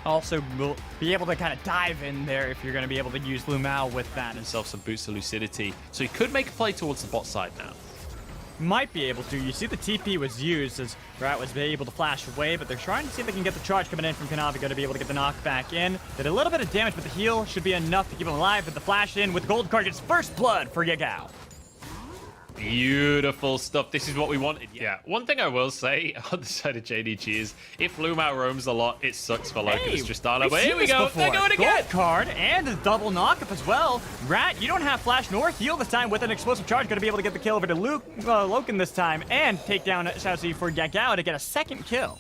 also will be able to kind of dive in there if you're going to be able to use Lumao with that. Himself some boost of lucidity, so he could make a play towards the bot side now. Might be able to. You see the TP was used as Rat was able to flash away, but they're trying to see if they can get the charge coming in from Kanavi. Going to be able to get the knockback in. Did a little bit of damage, but the heal should be enough to keep him alive. But the flash in with the gold card gets first blood for Yagao. Beautiful stuff. This is what we wanted. Yeah. One thing I will say on the side of JDG is if Lumao roams a lot, it sucks for Loki. It's just But here we go. They're going again. Gold card and a double knockup as well. Rat, you don't have flash nor heal this time with an explosive charge. Going to be able to get the kill over to Loken this time and take down Xiaozi for Yagao to get a second kill.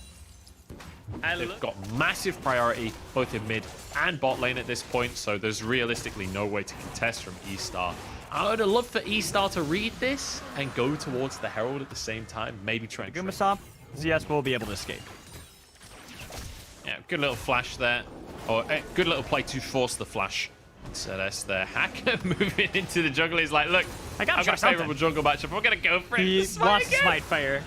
And they've got massive priority both in mid and bot lane at this point, so there's realistically no way to contest from eStar. I would have loved for eStar to read this and go towards the Herald at the same time. Maybe try and Gumasop, ZS will be able to escape. Yeah, good little flash there. Or good little play to force the flash. So that's the Hacker moving into the jungle. He's like, look, I've got a favorable jungle matchup. We're going to go for it. He lost Smite Fire.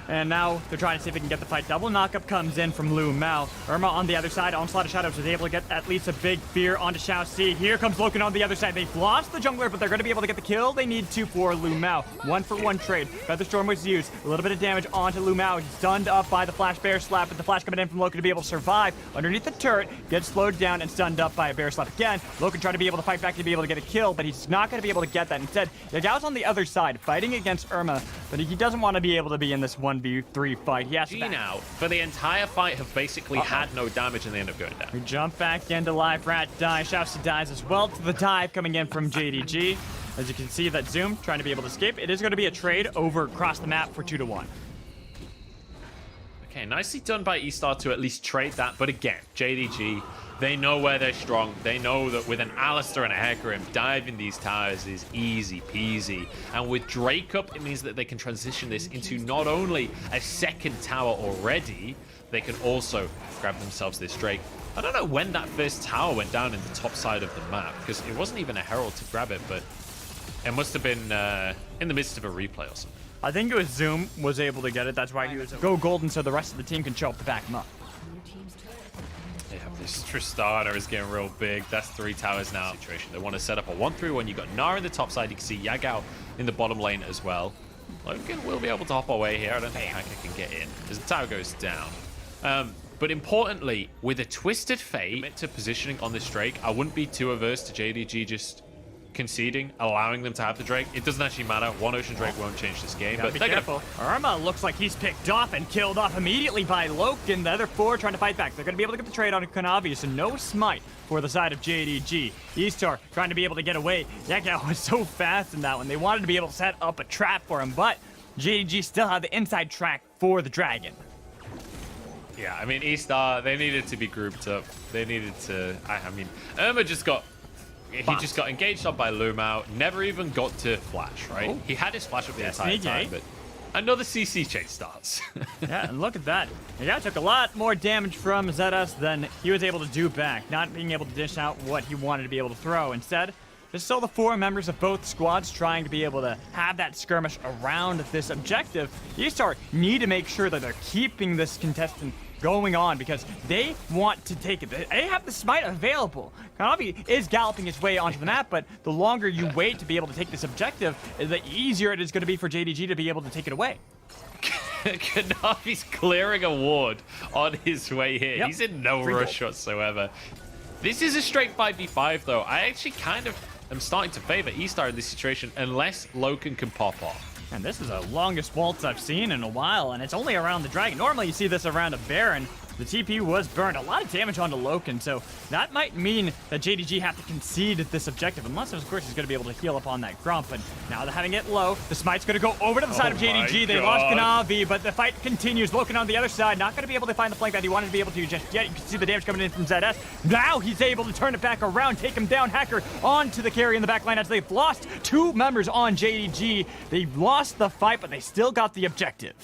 And now they're trying to see if they can get the fight. Double knockup comes in from Lumao. Irma on the other side. Onslaught of Shadows was able to get at least a big fear onto Xiaozi. Here comes Loken on the other side. They've lost the jungler, but they're going to be able to get the kill they need to for Lumao. 1-for-1 trade. Featherstorm was used. A little bit of damage onto Lumao. He's stunned up by the Flash Bear Slap, but the flash coming in from Loken to be able to survive underneath the turret. Gets slowed down and stunned up by a Bear Slap again. Loken trying to be able to fight back to be able to get a kill, but he's not going to be able to get that. Instead, Yagao's on the other side fighting against Irma, but he doesn't want to be able to be in this 1v3 fight. He has to now, for the entire fight, have basically had no damage and they end up going down. We jump back into live. Rat dies. Xiaozi dies as well to the dive coming in from JDG. As you can see, that Zoom trying to be able to escape. It is going to be a trade over across the map for 2-1. Okay, nicely done by eStar to at least trade that. But again, JDG, they know where they're strong. They know that with an Alistar and a Hecarim, diving these towers is easy peasy. And with Drake up, it means that they can transition this into not only a second tower already, they can also grab themselves this Drake. I don't know when that first tower went down in the top side of the map, because it wasn't even a Herald to grab it, but it must have been in the midst of a replay or something. I think it was Zoom was able to get it. That's why he was go golden, so the rest of the team can show up to back him up. Yeah, this Tristana is getting real big. That's 3 towers now. Situation. They want to set up a 1-3-1. You got Nara in the top side. You can see Yagao in the bottom lane as well. Logan will be able to hop away here. I don't think Hacker can get in as the tower goes down. But importantly, with a Twisted Fate to positioning on this Drake, I wouldn't be too averse to JDG just conceding, allowing them to have the Drake. It doesn't actually matter. One Ocean Drake won't change this game, but be careful. Irma looks like he's picked off and killed off immediately by Loken. The other 4 trying to fight back. They're going to be able to get the trade on Kanavi, so no smite for the side of JDG. eStar trying to be able to get away. Yagao was so fast in that one. They wanted to be able to set up a trap for him, but JDG still had the inside track for the dragon. Yeah, I mean, eStar, they needed to be grouped up. They needed to... I mean, Irma just got... He just got engaged on by Lumao, never even got to flash, right? Oh. He had his flash up the entire time, but another CC chase starts. Yeah, and look at that. The guy took a lot more damage from ZS than he was able to do back, not being able to dish out what he wanted to be able to throw. Instead, just saw the 4 members of both squads trying to be able to have that skirmish around this objective. eStar need to make sure that they're keeping this contestant going on because they want to take it. They have the smite available. Kanavi is galloping his way onto the map, but the longer you wait to be able to take this objective, the easier it is going to be for JDG to be able to take it away. Kanavi's clearing a ward on his way here. Yep. He's in no rush whatsoever. This is a straight 5v5 though. I actually kind of am starting to favor eStar in this situation unless Loken can pop off. And this is the longest waltz I've seen in a while, and it's only around the dragon. Normally you see this around a Baron. The TP was burned. A lot of damage onto Loken, so that might mean that JDG have to concede this objective, unless, of course, he's going to be able to heal up on that Grump. But now they're having it low. The smite's going to go over to the side of JDG. They lost Kanavi, but the fight continues. Loken on the other side, not going to be able to find the flank that he wanted to be able to just yet. You can see the damage coming in from ZS. Now he's able to turn it back around, take him down. Hacker onto the carry in the back line as they've lost 2 members on JDG. They lost the fight, but they still got the objective.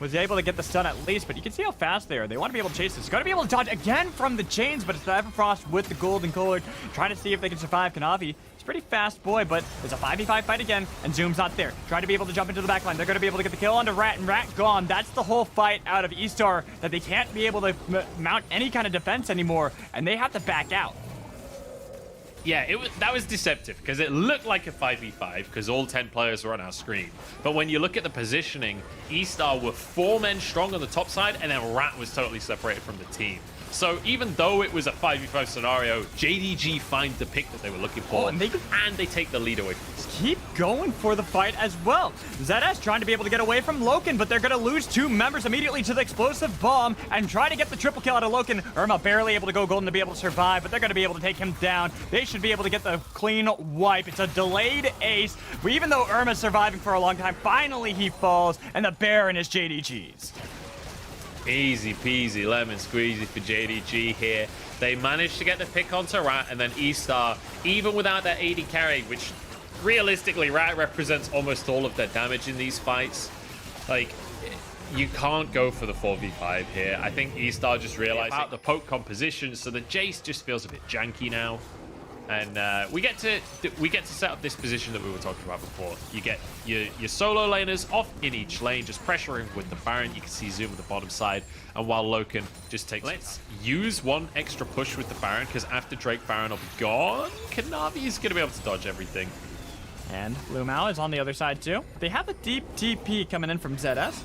was able to get the stun at least, but you can see how fast they are. They want to be able to chase this. Going to be able to dodge again from the chains, but it's the Everfrost with the golden cord, trying to see if they can survive Kanavi. He's a pretty fast boy, but it's a 5v5 fight again, and Zoom's not there. Trying to be able to jump into the backline. They're going to be able to get the kill onto Rat, and Rat gone. That's the whole fight out of eStar, that they can't be able to mount any kind of defense anymore, and they have to back out. Yeah, that was deceptive because it looked like a 5v5 because all 10 players were on our screen. But when you look at the positioning, eStar were 4 men strong on the top side, and then Rat was totally separated from the team. So even though it was a 5v5 scenario, JDG find the pick that they were looking for, and they take the lead away from this. Keep going for the fight as well. ZS trying to be able to get away from Loken, but they're going to lose 2 members immediately to the explosive bomb and try to get the triple kill out of Loken. Irma barely able to go golden to be able to survive, but they're going to be able to take him down. They should be able to get the clean wipe. It's a delayed ace. But even though Irma's surviving for a long time, finally he falls, and the Baron is JDG's. Easy peasy lemon squeezy for JDG here. They managed to get the pick onto Rat, and then eStar, even without that AD carry, which realistically Rat represents almost all of their damage in these fights. Like, you can't go for the 4v5 here. I think eStar just realized about the poke composition, so the Jace just feels a bit janky now. And we get to set up this position that we were talking about before. You get your solo laners off in each lane, just pressuring with the Baron. You can see Zoom at the bottom side, and while Loken just takes... Let's use one extra push with the Baron, because after Drake, Baron will be gone. Kanavi is going to be able to dodge everything. And Lumao is on the other side too. They have a deep TP coming in from ZS.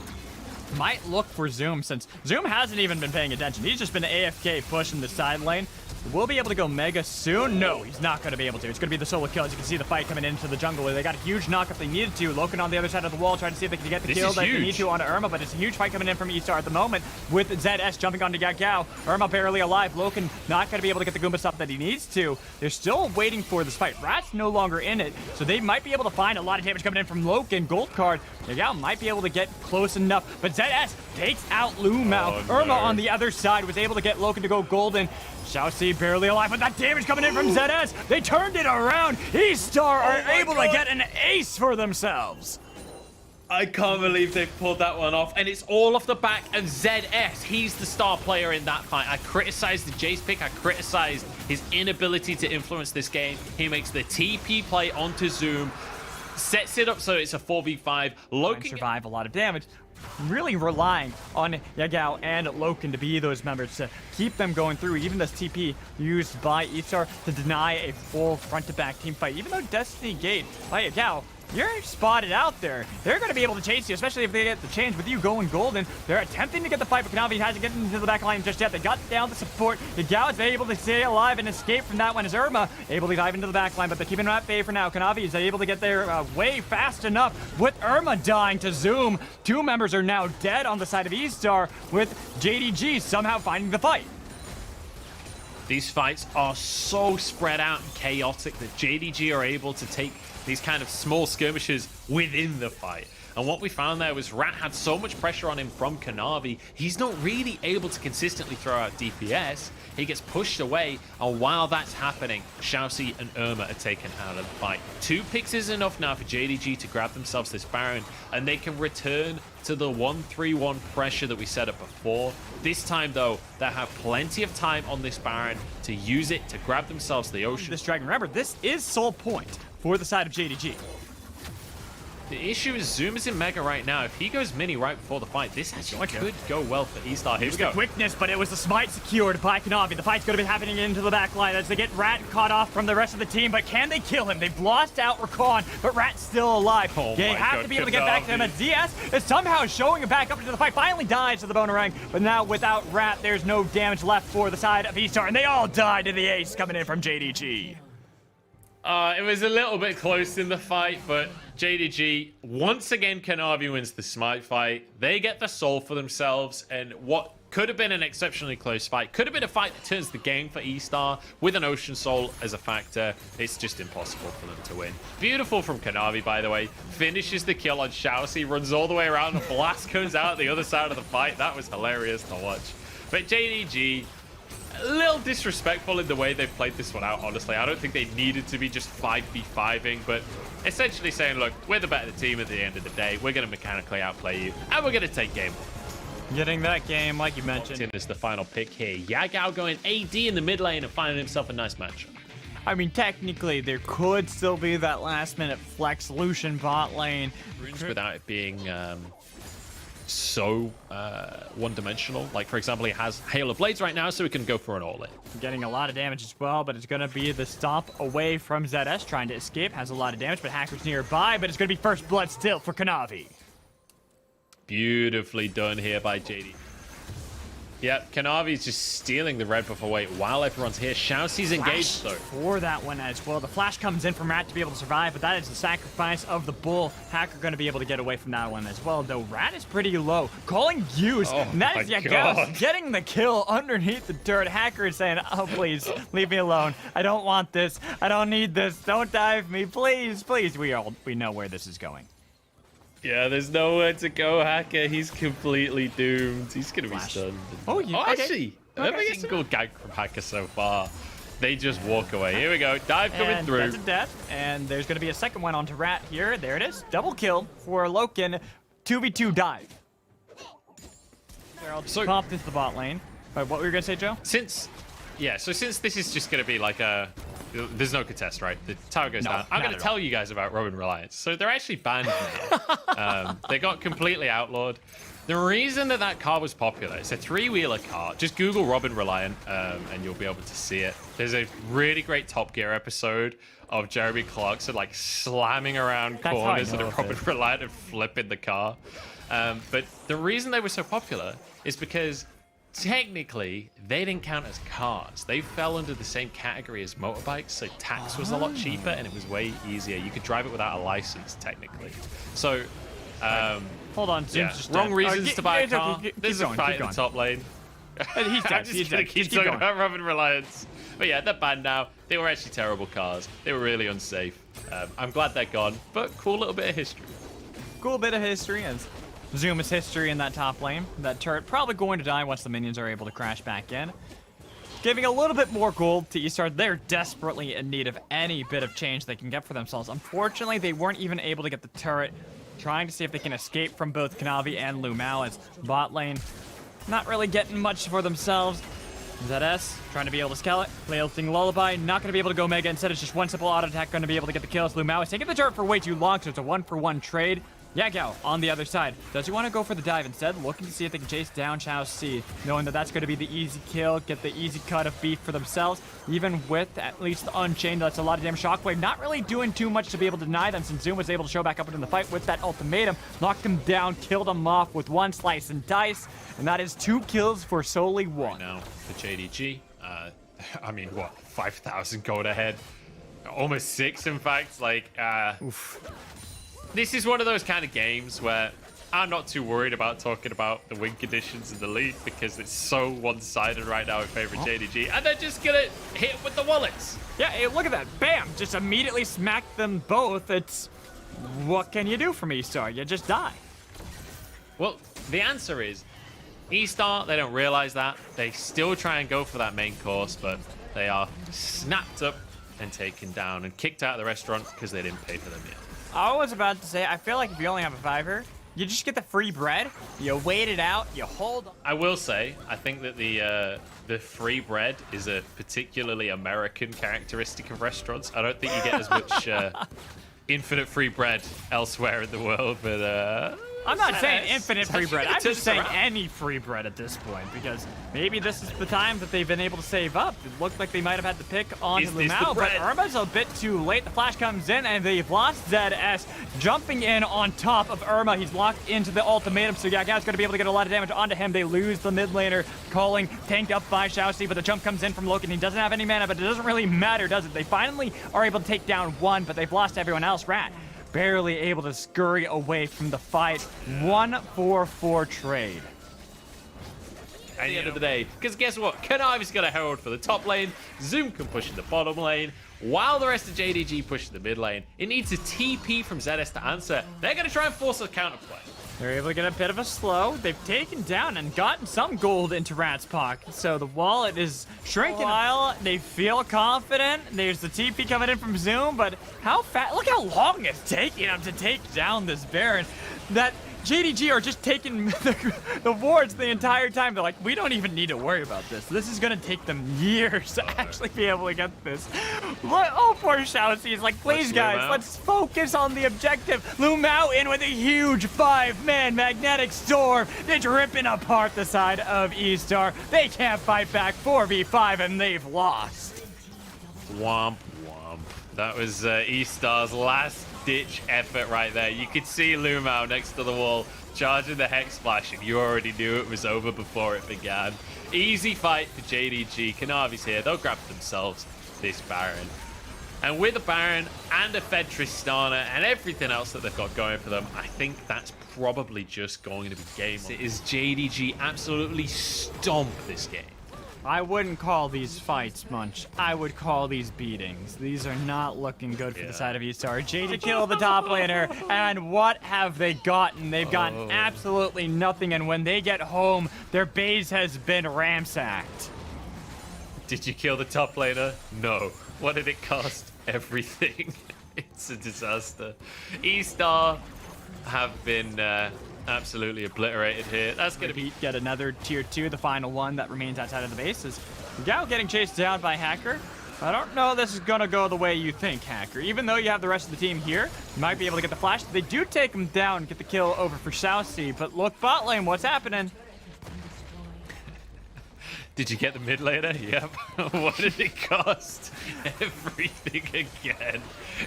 Might look for Zoom, since Zoom hasn't even been paying attention. He's just been AFK pushing the side lane. Will be able to go Mega soon? No, he's not going to be able to. It's going to be the solo kill. As you can see the fight coming into the jungle where they got a huge knock if they needed to. Loken on the other side of the wall trying to see if they can get the kill that they need to onto Irma, but it's a huge fight coming in from eStar at the moment with ZS jumping onto Gagao. Irma barely alive. Loken not going to be able to get the Goomba stuff that he needs to. They're still waiting for this fight. Rat's no longer in it, so they might be able to find a lot of damage coming in from Loken. Gold card. Gagao might be able to get close enough, but ZS takes out Lumao. Oh, Irma on the other side was able to get Loken to go golden. Xiaoxi barely alive, but that damage coming in from ZS. They turned it around. eStar are able to get an ace for themselves. I can't believe they pulled that one off, and it's all off the back of ZS. He's the star player in that fight. I criticized the Jace pick. I criticized his inability to influence this game. He makes the TP play onto Zoom, sets it up so it's a 4v5. Loken survive a lot of damage. Really relying on Yagao and Loken to be those members to keep them going through. Even this TP used by eStar to deny a full front-to-back team fight. Even though Destiny Gate by Yagao, you're spotted out there. They're going to be able to chase you, especially if they get the change with you going golden. They're attempting to get the fight, but Kanavi hasn't gotten into the back line just yet. They got down the support. Yagao is able to stay alive and escape from that one as Irma able to dive into the back line, but they're keeping him at bay for now. Kanavi is able to get there way fast enough with Irma dying to Zoom. 2 members are now dead on the side of eStar with JDG somehow finding the fight. These fights are so spread out and chaotic that JDG are able to take these kind of small skirmishes within the fight. And what we found there was Rat had so much pressure on him from Kanavi, he's not really able to consistently throw out DPS. He gets pushed away, and while that's happening, Xiaoxi and Irma are taken out of the fight. 2 picks is enough now for JDG to grab themselves this Baron, and they can return to the 1-3-1 pressure that we set up before. This time, though, they have plenty of time on this Baron to use it to grab themselves the Ocean. This Dragon, remember, this is sole point for the side of JDG. The issue is Zoom is in Mega right now. If he goes mini right before the fight, this actually could go well for eStar. Here we go. Quickness, but it was the smite secured by Kanavi. The fight's going to be happening into the back line as they get Rat caught off from the rest of the team, but can they kill him? They've lost out Rakan, but Rat's still alive. They have to be able to get back to him as DS is somehow showing him back up into the fight. Finally dies to the Bonerang, but now without Rat, there's no damage left for the side of eStar, and they all died to the ace coming in from JDG. It was a little bit close in the fight, but JDG, once again, Kanavi wins the smite fight. They get the soul for themselves, and what could have been an exceptionally close fight, could have been a fight that turns the game for eStar with an Ocean Soul as a factor. It's just impossible for them to win. Beautiful from Kanavi, by the way. Finishes the kill on Xiaoxi, runs all the way around, and Blast comes out the other side of the fight. That was hilarious to watch. But JDG, a little disrespectful in the way they've played this one out, honestly. I don't think they needed to be just 5v5ing, but essentially saying, look, we're the better team at the end of the day. We're going to mechanically outplay you, and we're going to take game one. Getting that game, like you mentioned. In is the final pick here. Yagao going AD in the mid lane and finding himself a nice matchup. I mean, technically, there could still be that last-minute flex solution bot lane. Without it being so one-dimensional. Like, for example, he has Hail of Blades right now, so he can go for an all-in. Getting a lot of damage as well, but it's going to be the stomp away from ZS, trying to escape. Has a lot of damage, but Hacker's nearby, but it's going to be first blood still for Kanavi. Beautifully done here by JD. Yep, Kanavi's just stealing the red buff away while everyone's here. Shousy's engaged, though. For that one as well. The flash comes in from Rat to be able to survive, but that is the sacrifice of the bull. Hacker going to be able to get away from that one as well, though Rat is pretty low. Calling use. Oh and that is Yagao getting the kill underneath the turret. Hacker is saying, oh, please, leave me alone. I don't want this. I don't need this. Don't dive me. Please, please. We know where this is going. Yeah, there's nowhere to go, Hacker. He's completely doomed. He's going to be stunned. Oh, yeah. Okay. Actually, every single gag from Hacker so far, they just walk away. Here we go. Dive coming through. That's a death. And there's going to be a second one onto Rat here. There it is. Double kill for Loken. 2v2 dive. So popped into the bot lane. What were you going to say, Joe? Since this is just going to be like a... There's no contest, right? The tower goes down. I'm going to tell you guys about Robin Reliance. So they're actually banned now. They got completely outlawed. The reason that car was popular, it's a three-wheeler car. Just Google Robin Reliant and you'll be able to see it. There's a really great Top Gear episode of Jeremy Clarkson like slamming around corners in a Robin Reliant and flipping the car. But the reason they were so popular is because technically, they didn't count as cars. They fell under the same category as motorbikes, so tax was a lot cheaper and it was way easier. You could drive it without a license, technically. So, hold on, Zoom's just wrong dead. reasons to buy a car. There's a fight in the top lane. He's dead. I'm just gonna keep talking about Robin Reliance. But yeah, they're banned now. They were actually terrible cars. They were really unsafe. I'm glad they're gone, but cool little bit of history. Cool bit of history as Zoom is history in that top lane. That turret probably going to die once the minions are able to crash back in. Giving a little bit more gold to eStar. They're desperately in need of any bit of change they can get for themselves. Unfortunately, they weren't even able to get the turret. Trying to see if they can escape from both Kanavi and Lumao as bot lane. Not really getting much for themselves. ZS trying to be able to scale it. Flailting Lullaby, not going to be able to go Mega. Instead, it's just one simple auto attack going to be able to get the kills. Lumao is taking the turret for way too long, so it's a 1-for-1 trade. Yagao on the other side. Does he want to go for the dive instead? Looking to see if they can chase down Shao-Si, knowing that that's going to be the easy kill, get the easy cut of beef for themselves. Even with at least Unchained, that's a lot of damage. Shockwave not really doing too much to be able to deny them since Zoom was able to show back up in the fight with that ultimatum. Knocked him down, killed him off with one slice and dice. And that is 2 kills for solely 1. Now for JDG, I mean, what, 5,000 gold ahead? Almost 6, in fact. Like, oof. This is one of those kind of games where I'm not too worried about talking about the win conditions in the league because it's so one-sided right now in favor of JDG, and they're just gonna hit with the wallets. Yeah, hey, look at that. Bam! Just immediately smacked them both. It's... What can you do from eStar? You just die. Well, the answer is eStar, they don't realize that. They still try and go for that main course, but they are snapped up and taken down and kicked out of the restaurant because they didn't pay for them yet. I was about to say, I feel like if you only have a $5, you just get the free bread, you wait it out, you hold on. I will say, I think that the free bread is a particularly American characteristic of restaurants. I don't think you get as much infinite free bread elsewhere in the world, but... I'm not saying infinite free bread. I'm just saying any free bread at this point, because maybe this is the time that they've been able to save up. It looked like they might have had to pick on Lumao, but Irma's a bit too late. The flash comes in, and they've lost ZS. Jumping in on top of Irma. He's locked into the ultimatum, so Yagao's going to be able to get a lot of damage onto him. They lose the mid laner. Calling, tanked up by Shao-Si, but the jump comes in from Loken. He doesn't have any mana, but it doesn't really matter, does it? They finally are able to take down one, but they've lost everyone else. Rat barely able to scurry away from the fight. 1-4-4 trade. At the end of the day, because guess what? Kanavi's got a herald for the top lane. Zoom can push in the bottom lane. While the rest of JDG push in the mid lane, it needs a TP from ZS to answer. They're going to try and force a counterplay. They're able to get a bit of a slow. They've taken down and gotten some gold into Rat's pocket. So the wallet is shrinking. While they feel confident. There's the TP coming in from Zoom, but how fast? Look how long it's taking them to take down this Baron. That JDG are just taking the wards the entire time. They're like, we don't even need to worry about this. This is going to take them years to actually be able to get this. Oh, poor Xiaoxi. He's like, please, guys, let's focus on the objective. Lumao in with a huge 5-man magnetic storm. They're ripping apart the side of eStar. They can't fight back 4v5, and they've lost. Womp, womp. That was eStar's last ditch effort right there. You could see Lumao next to the wall charging the Hex Splash, and you already knew it was over before it began. Easy fight for JDG. Kanavi's here. They'll grab themselves this Baron. And with a Baron and a Fed Tristana and everything else that they've got going for them, I think that's probably just going to be game on. It is JDG absolutely stomp this game. I wouldn't call these fights, Munch. I would call these beatings. These are not looking good for the side of eStar. JD killed the top laner, and what have they gotten? They've gotten absolutely nothing, and when they get home, their base has been ransacked. Did you kill the top laner? No. What did it cost? Everything. It's a disaster. eStar have been absolutely obliterated here. That's going to be... Get another tier 2, the final one that remains outside of the base. Is Gao getting chased down by Hacker. I don't know this is going to go the way you think, Hacker. Even though you have the rest of the team here, you might be able to get the flash. They do take him down, get the kill over for Xiaoxi. But look, bot lane, what's happening? Did you get the mid laner? Yep. What did it cost? Everything again.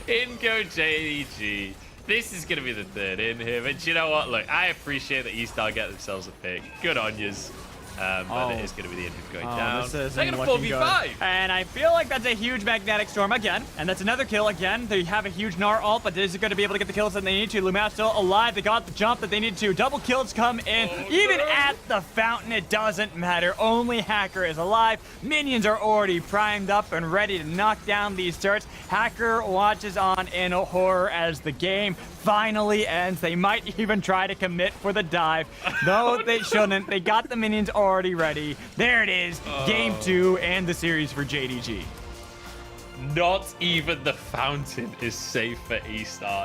In go JDG. This is going to be the third in here. But you know what? Look, I appreciate that eStar get themselves a pick. Good on yous. But it is going to be the end of going down. They're going to 4v5. And I feel like that's a huge magnetic storm again. And that's another kill again. They have a huge Gnar ult, but is it going to be able to get the kills that they need to? Lumao still alive. They got the jump that they need to. Double kills come in. Even at the fountain, it doesn't matter. Only Hacker is alive. Minions are already primed up and ready to knock down these turrets. Hacker watches on in horror as the game finally ends. They might even try to commit for the dive. Though they shouldn't. They got the minions already ready. There it is. Game 2 and the series for JDG. Not even the fountain is safe for eStar.